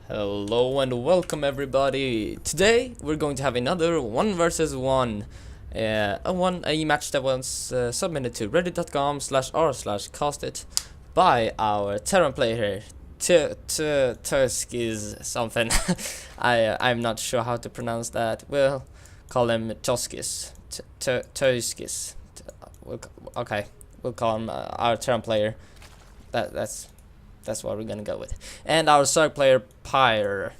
Hello and welcome everybody. Today we're going to have another 1 versus 1. A match that was submitted to reddit.com/r/castit by our terran player here, Teuskiz something. I'm not sure how to pronounce that. We'll call him Teuskiz. Teuskiz. Okay, we'll call him our terran player. That's what we're gonna go with. And our Zerg player, Pyre,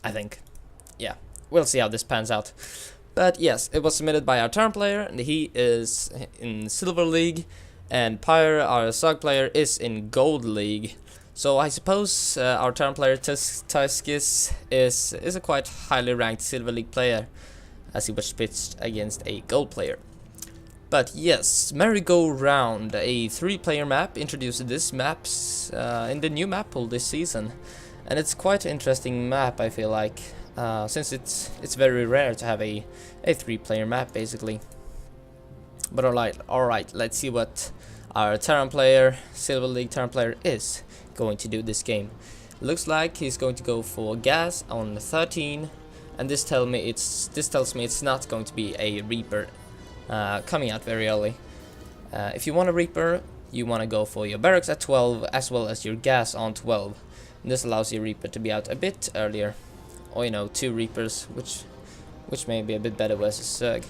I think. Yeah, we'll see how this pans out. But yes, it was submitted by our terran player, and he is in Silver League, and Pyre, our Zerg player, is in Gold League. So I suppose our terran player, Teuskiz, is a quite highly ranked Silver League player, as he was pitched against a Gold player. But yes, Merry-Go-Round, a 3-player map, introduced this map in the new map pool this season, and it's quite an interesting map. I feel like, since it's very rare to have a 3-player map basically. But alright, let's see what our terran player, Silver League terran player, is going to do this game. Looks like he's going to go for gas on 13, and this tells me it's not going to be a Reaper. Coming out very early. If you want a Reaper, you want to go for your barracks at 12 as well as your gas on 12. And this allows your Reaper to be out a bit earlier, or 2 Reapers, which may be a bit better versus Zerg.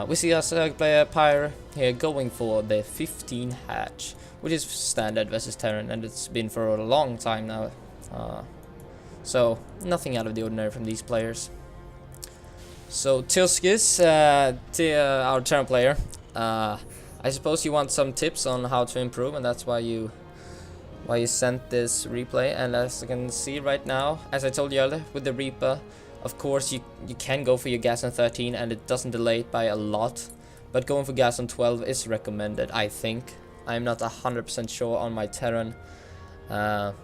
We see our Zerg player Pyre here going for the 15 hatch, which is standard versus Terran, and it's been for a long time now. So nothing out of the ordinary from these players. So Teuskiz, our terran player, I suppose you want some tips on how to improve, and that's why you sent this replay. And as you can see right now, as I told you earlier, with the Reaper, of course you can go for your gas on 13 and it doesn't delay it by a lot, but going for gas on 12 is recommended, I think. I'm not 100% sure on my terran, but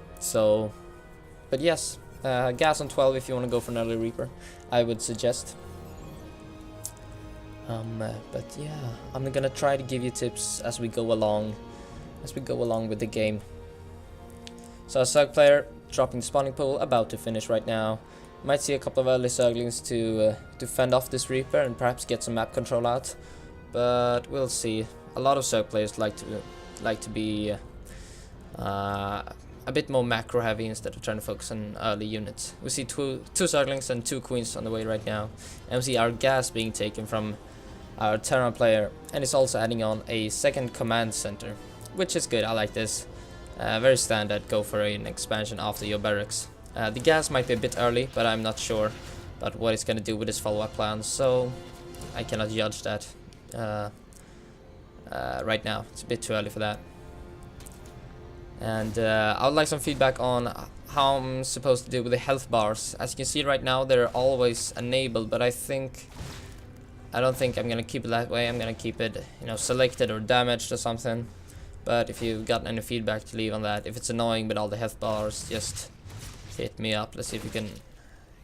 yes, gas on 12 if you want to go for an early Reaper, I would suggest. But yeah, I'm gonna try to give you tips as we go along with the game. So our Zerg player dropping the spawning pool, about to finish right now. Might see a couple of early Zerglings to fend off this Reaper and perhaps get some map control out, but we'll see. A lot of Zerg players like to be a bit more macro heavy instead of trying to focus on early units. We see two Zerglings and 2 Queens on the way right now, and we see our gas being taken from our terran player, and it's also adding on a second command center, which is good. I like this. Very standard, go for an expansion after your barracks. The gas might be a bit early, but I'm not sure about what it's going to do with his follow-up plan, so I cannot judge that right now. It's a bit too early for that. And I would like some feedback on how I'm supposed to do with the health bars. As you can see right now, they're always enabled, but I don't think I'm gonna keep it that way. I'm gonna keep it, selected or damaged or something. But if you've got any feedback to leave on that, if it's annoying with all the health bars, just hit me up. Let's see if you can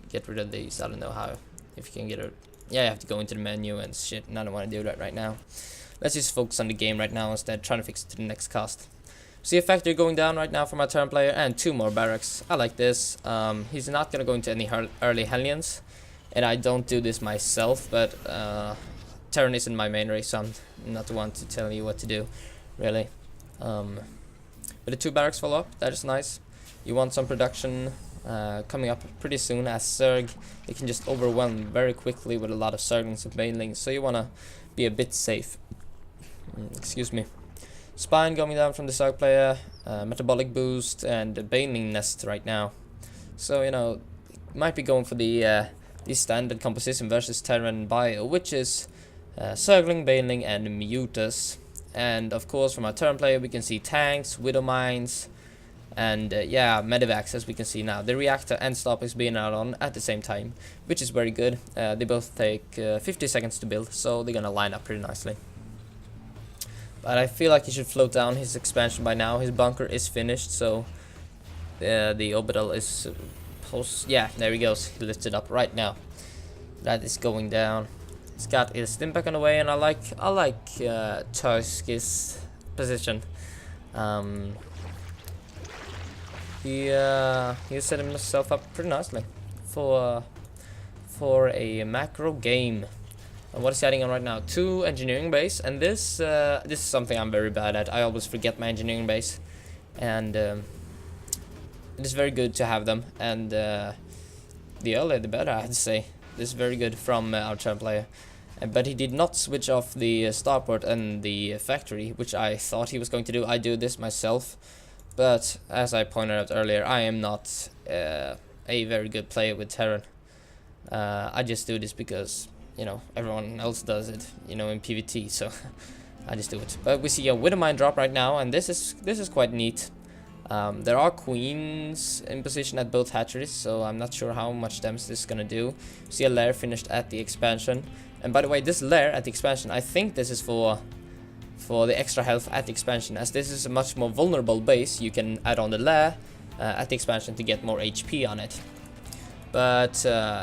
get rid of these. I don't know how. If you can get it, yeah, you have to go into the menu and shit. And I don't want to do that right now. Let's just focus on the game right now instead, trying to fix it to the next cast. See a factory going down right now for my terran player, and 2 more barracks. I like this. He's not gonna go into any early Hellions, and I don't do this myself, but terran isn't my main race, so I'm not the one to tell you what to do, really. But the 2 barracks follow up, that is nice. You want some production coming up pretty soon, as Zerg, you can just overwhelm very quickly with a lot of Zerglings and Banelings, so you wanna be a bit safe. Excuse me. Spine going down from the Zerg player, metabolic boost, and the Baneling nest right now. So might be going for the standard composition versus Terran bio, which is Zergling, Baneling, and Mutus. And of course, from our Terran player, we can see tanks, Widow Mines, and yeah, Medivacs, as we can see now. The reactor and stop is being out on at the same time, which is very good. They both take 50 seconds to build, so they're gonna line up pretty nicely. But I feel like he should float down his expansion by now. His bunker is finished, so the orbital is yeah, there he goes. He lifts it up right now. That is going down. He's got his Stimpak on the way, and I like Teuskiz's position. He set himself up pretty nicely for a macro game. And what is he adding on right now? 2 engineering base, and this is something I'm very bad at. I always forget my engineering base, and it is very good to have them. And the earlier the better, I'd say. This is very good from our terran player. But he did not switch off the starport and the factory, which I thought he was going to do. I do this myself, but as I pointed out earlier, I am not a very good player with terran. I just do this because, you know, everyone else does it, you know, in PvT, so I just do it. But we see a Widowmine drop right now, and this is quite neat. There are queens in position at both hatcheries, so I'm not sure how much damage this is gonna do. See a lair finished at the expansion. And by the way, this lair at the expansion, I think this is for the extra health at the expansion. As this is a much more vulnerable base, you can add on the lair at the expansion to get more HP on it. But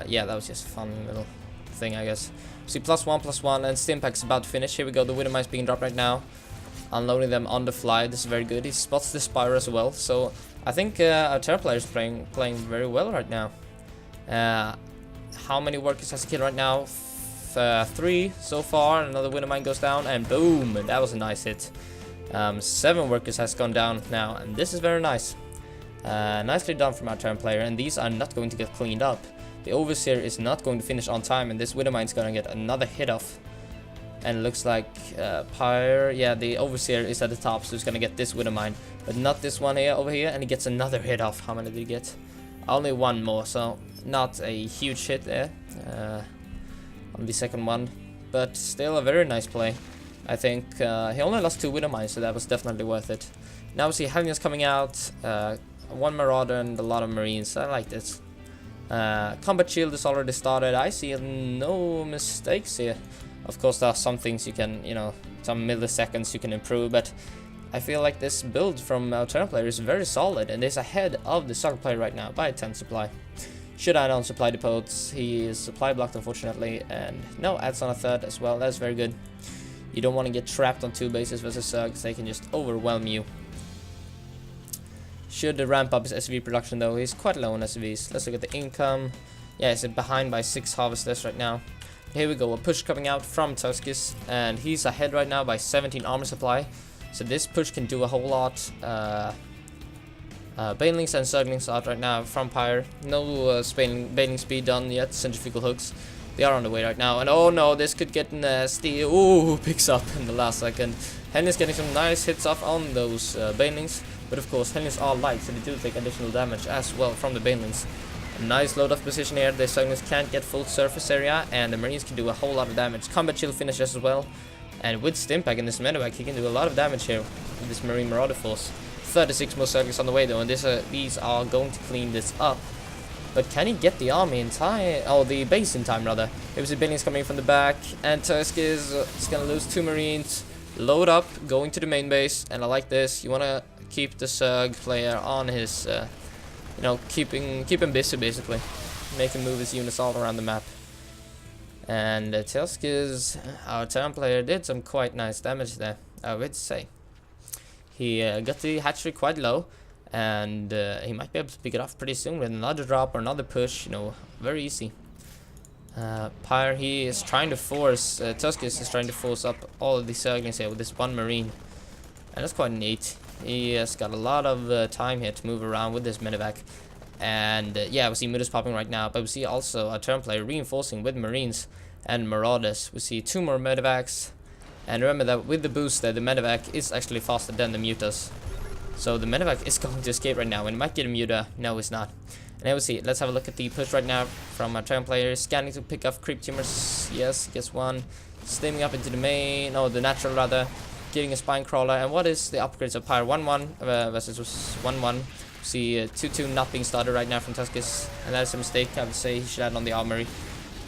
yeah, that was just a fun little thing, I guess. See, +1/+1, and Stimpak's about to finish. Here we go, the Widowmine's being dropped right now. Unloading them on the fly, this is very good. He spots the Spire as well, so I think our terran player is playing very well right now. How many workers has he killed right now? 3 so far. Another Widowmine goes down, and boom, that was a nice hit. 7 workers has gone down now, and this is very nice. Nicely done from our terran player, and these are not going to get cleaned up. The Overseer is not going to finish on time, and this Widowmine is going to get another hit off. And it looks like Pyre, yeah, the Overseer is at the top, so he's going to get this Widowmine, but not this one here over here, and he gets another hit off. How many did he get? Only 1 more, so not a huge hit there on the second one, but still a very nice play. I think he only lost 2 Widowmines, so that was definitely worth it. Now we see Hellions coming out, 1 Marauder and a lot of Marines. I like this. Combat shield is already started. I see no mistakes here. Of course, there are some things you can, you know, some milliseconds you can improve, but I feel like this build from our terran player is very solid and is ahead of the soccer player right now by 10 supply. Should add on supply depots. He is supply blocked, unfortunately, and no, adds on a 3rd as well. That's very good. You don't want to get trapped on 2 bases versus Zergs. They can just overwhelm you. Should ramp up his SV production, though. He's quite low on SVs. Let's look at the income. Yeah, he's behind by 6 harvesters right now. Here we go, a push coming out from Teuskiz, and he's ahead right now by 17 armor supply. So this push can do a whole lot. Banelings and Zerglings out right now from Pyre. No Baneling speed done yet, centrifugal hooks. They are on the way right now, and oh no, this could get nasty. Ooh, picks up in the last second. Henry's getting some nice hits off on those Banelings, but of course Henry's are light, so they do take additional damage as well from the Banelings. A nice load of position here. The Zerglings can't get full surface area, and the Marines can do a whole lot of damage. Combat shield finishes as well, and with Stimpak in this medevac, he can do a lot of damage here with this Marine Marauder force. 36 more Zerglings on the way though, and these are going to clean this up. But can he get the army in time? Oh, the base in time rather. There was a Billings coming from the back, and Teuskiz is gonna lose 2 Marines. Load up, going to the main base, and I like this. You wanna keep the Zerg player on his, you know, keep him busy basically, make him move his units all around the map. And Teuskiz, our terran player, did some quite nice damage there, I would say. He got the hatchery quite low, and he might be able to pick it off pretty soon with another drop or another push, you know, very easy. Pyre, he is trying to force, Teuskiz is trying to force up all of the Zerglings here with this 1 Marine, and that's quite neat. He has got a lot of time here to move around with this medevac, and yeah, we see Mudas popping right now, but we see also a turn player reinforcing with Marines and Marauders. We see 2 more medevacs, and remember that with the booster, the medevac is actually faster than the mutas. So the medevac is going to escape right now, and it might get a muta. No, it's not. And here we see, let's have a look at the push right now from our turn player. Scanning to pick off creep tumors. Yes, gets 1. Steaming up into the main, or the natural rather. Getting a spine crawler. And what is the upgrades of Pyre? 1-1 versus 1-1. See 2-2 not being started right now from Teuskiz, and that is a mistake. I would say he should add on the armory.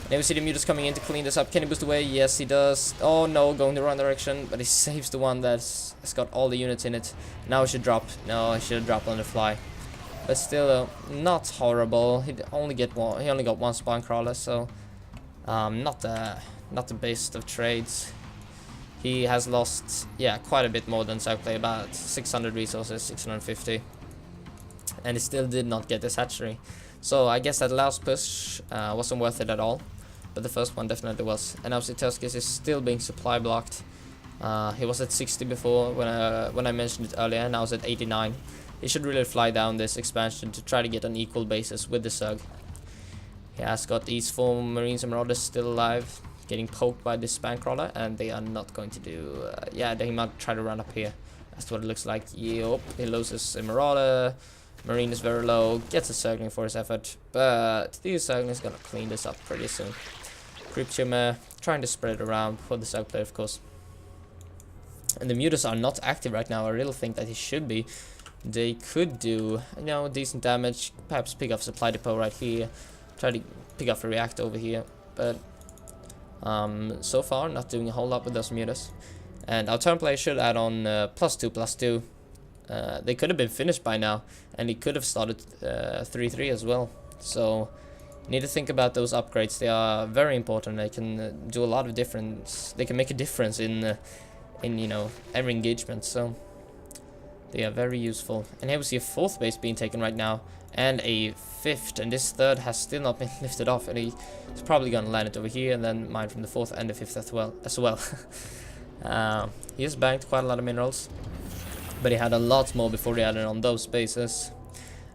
And then we see the mutas coming in to clean this up. Can he boost away? Yes, he does. Oh no, going the wrong direction, but he saves the one that's got all the units in it. Now he should drop. No, he should have dropped on the fly. But still, not horrible. He only got 1 spawn crawler, so not the best of trades. He has lost, yeah, quite a bit more than Zerg play, about 600 resources, 650. and he still did not get this hatchery. So I guess that last push wasn't worth it at all, but the first one definitely was. And now Teuskiz is still being supply blocked. He was at 60 before when I mentioned it earlier, now it's at 89. He should really fly down this expansion to try to get an equal basis with the Zerg. He has got these 4 Marines and Marauders still alive, getting poked by this span crawler, and they are not going to do... yeah, they might try to run up here. That's what it looks like. Yup, he loses a Marauder. Marine is very low, gets a Zergling for his effort, but the Zergling is gonna clean this up pretty soon. Cryptium trying to spread it around for the Zerg player, of course. And the Mutas are not active right now. I really think that he should be. They could do, you know, decent damage, perhaps pick up supply depot right here, try to pick up a reactor over here, but so far not doing a whole lot with those Mutas. And our turn player should add on +2/+2. They could have been finished by now, and he could have started 3-3 as well. So you need to think about those upgrades. They are very important. They can do a lot of difference. They can make a difference in you know, every engagement. So they are very useful. And here we see a 4th base being taken right now, and a 5th, and this 3rd has still not been lifted off, and he's probably gonna land it over here, and then mine from the 4th and the 5th as well. He has banked quite a lot of minerals, but he had a lot more before he added on those bases.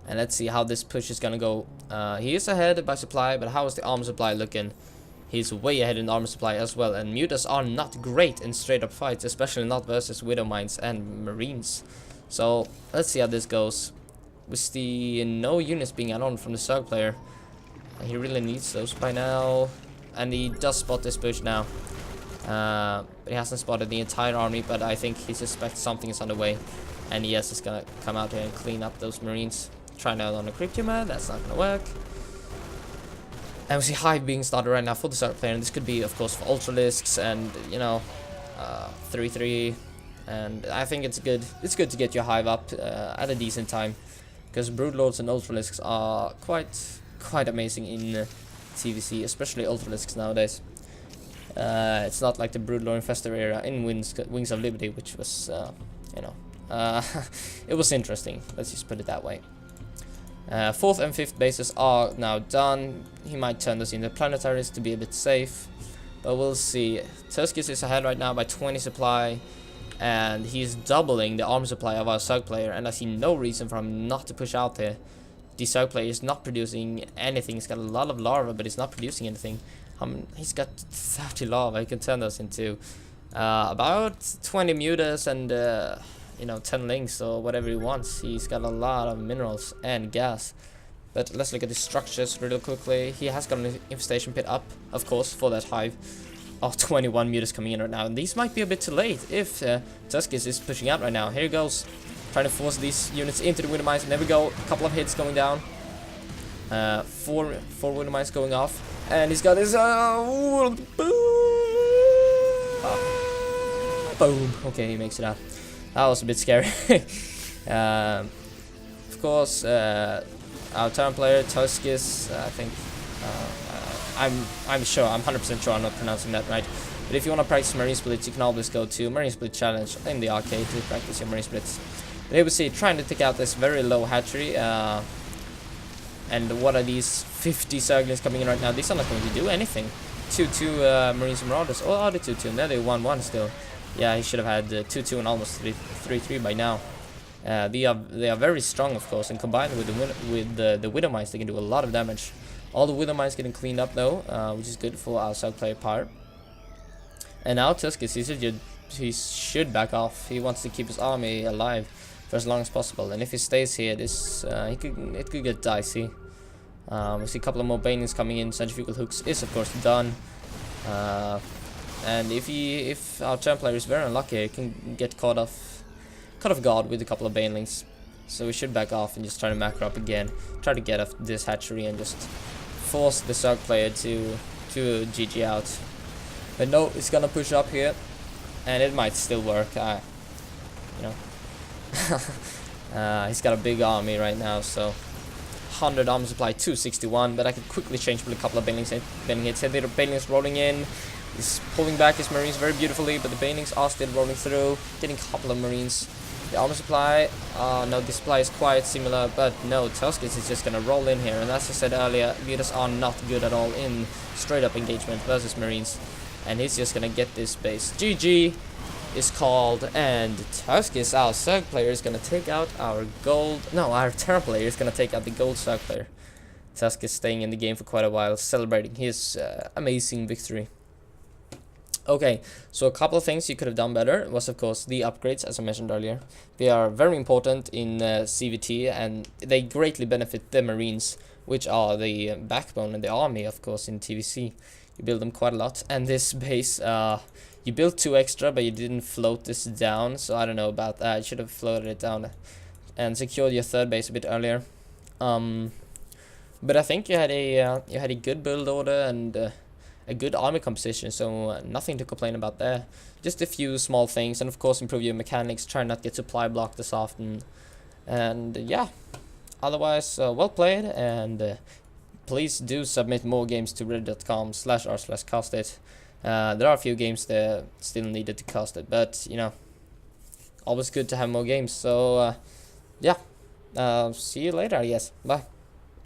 And let's see how this push is gonna go. He is ahead by supply, but how is the armor supply looking? He's way ahead in armor supply as well, and Mutas are not great in straight up fights, especially not versus Widow Mines and Marines. So let's see how this goes. With the no units being added on from the Zerg player, he really needs those by now, and he does spot this push now. But he hasn't spotted the entire army, but I think he suspects something is on the way, and yes, he's gonna come out here and clean up those Marines. Trying out on the Cryptium, that's not gonna work. And we see Hive being started right now for the Zerg player, and this could be, of course, for Ultralisks and, you know, 3-3. And I think it's good to get your Hive up at a decent time, because Broodlords and Ultralisks are quite amazing in TvZ, especially Ultralisks nowadays. It's not like the Broodlord Infestor era in Wings of Liberty, which was, you know, it was interesting. Let's just put it that way. 4th and 5th bases are now done. He might turn those into planetaries to be a bit safe, but we'll see. Teuskiz is ahead right now by 20 supply, and he's doubling the armor supply of our Zerg player, and I see no reason for him not to push out there. The Zerg player is not producing anything. He's got a lot of larvae, but he's not producing anything. He's got 30 larvae. He can turn those into about 20 mutas and you know, 10 links or whatever he wants. He's got a lot of minerals and gas. But let's look at the structures really quickly. He has got an infestation pit up, of course, for that Hive. Oh, 21 mutas coming in right now, and these might be a bit too late if Teuskiz is pushing out right now. Here he goes, trying to force these units into the Widow Mines, and there we go, a couple of hits going down. 4 Widow Mines going off, and he's got his boom. Boom. Okay, he makes it out. That was a bit scary. Of course, our turn player Teuskiz, I think. I'm sure, I'm 100% sure I'm not pronouncing that right. But if you want to practice Marine Splits, you can always go to Marine Split Challenge in the arcade to practice your Marine Splits. But here we see trying to take out this very low hatchery. And what are these 50 Zerglings coming in right now? These are not going to do anything. 2-2 Marines and Marauders. Oh, are they 2-2? No, they 1-1 still. Yeah, he should have had 2-2 and almost 3-3 by now. They are very strong, of course, and combined with the Widow Mines, they can do a lot of damage. All the Widow Mines getting cleaned up though, which is good for our Zerg player Pyre. And now Teuskiz, he should back off. He wants to keep his army alive for as long as possible. And if he stays here, it could get dicey. We see a couple of more banelings coming in. Centrifugal hooks is of course done. And if our turn player is very unlucky, he can get caught off guard with a couple of banelings. So we should back off and just try to macro up again. Try to get off this hatchery and just force the Zerg player to GG out. But no, he's gonna push up here, and it might still work. You know, he's got a big army right now, so 100 armor supply, 261. But I could quickly change with a couple of banelings hits. The banelings rolling in. He's pulling back his Marines very beautifully, but the banelings are still rolling through, getting a couple of Marines The armor supply, no, the supply is quite similar, but no, Teuskiz is just gonna roll in here, and as I said earlier, Mutas are not good at all in straight up engagement versus Marines, and he's just gonna get this base. GG is called, and Teuskiz, our Zerg player, is gonna take out our our Terran player is gonna take out the Gold Zerg player. Teuskiz staying in the game for quite a while, celebrating his amazing victory. Okay, so a couple of things you could have done better was, of course, the upgrades, as I mentioned earlier. They are very important in CVT, and they greatly benefit the Marines, which are the backbone of the army, of course, in TvZ. You build them quite a lot, and this base, you built 2 extra, but you didn't float this down, so I don't know about that. You should have floated it down and secured your 3rd base a bit earlier. But I think you had a good build order and a good army composition, so nothing to complain about there. Just a few small things, and of course improve your mechanics, try not to get supply blocked as often, and yeah, otherwise well played, and please do submit more games to reddit.com/r/castit. There are a few games there still needed to cast it, but you know, always good to have more games. So yeah, see you later, I guess. Bye.